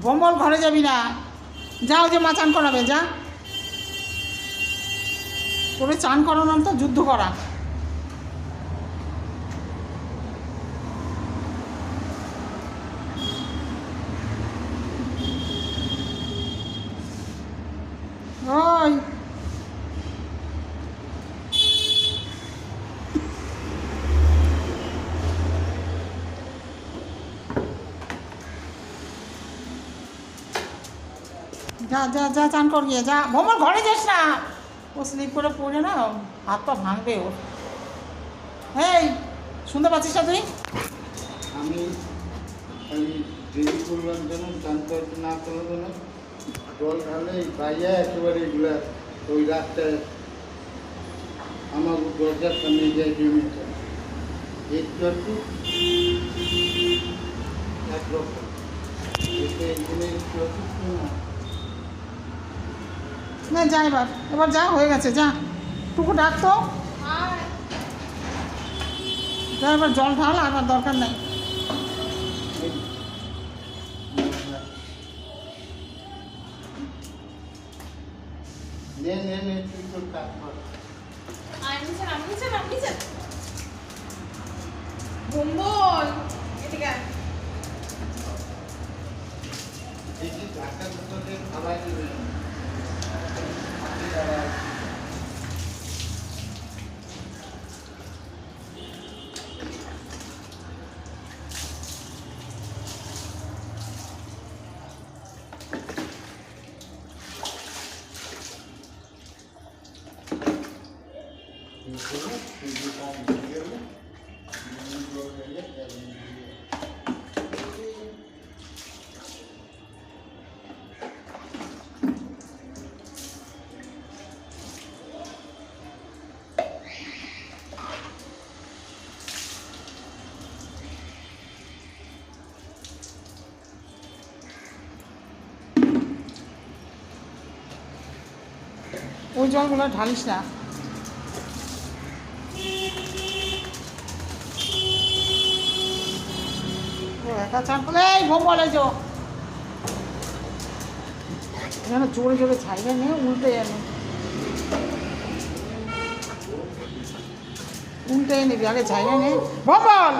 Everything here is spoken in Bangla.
বম্বল ঘরে যাবি না, যাও যে মা চান করাবে, যা তোরে চান করানোর তো যুদ্ধ করা। ওই যা যা যা চান কর গিয়ে, যা ভ্রমণ ঘরে যাস না, ও স্লিপ করে পড়ে না হাত পা ভাঙবে ওর। এই শুনতে পাচ্ছিস না তুই? আমি খালি দেরি করলাম যেন চান করতে না করবো না, জল ঢালে বাইরে একেবারে এগুলা ওই রাস্তায় আমার দরজার সামনে যায় জমিটা একটু একটু একরকম এখানে একটু একটু না। না যা, এবার যা, হয়ে গেছে, যা টুকু ডাক তো, যা এবার জল ঢাল, আর দরকার নেই। নে নে নে তুই তোর কাজ কর। দেখি ঢাকা দুটোতে খাবার দেবে ওই জলগুলো ঢালিস না। ও একা চান করলে এই ভোমল এই যেন জোরে জোরে ছাইবে নে, উল্টে নিবি, আগে ছাইবে নে ভোমল।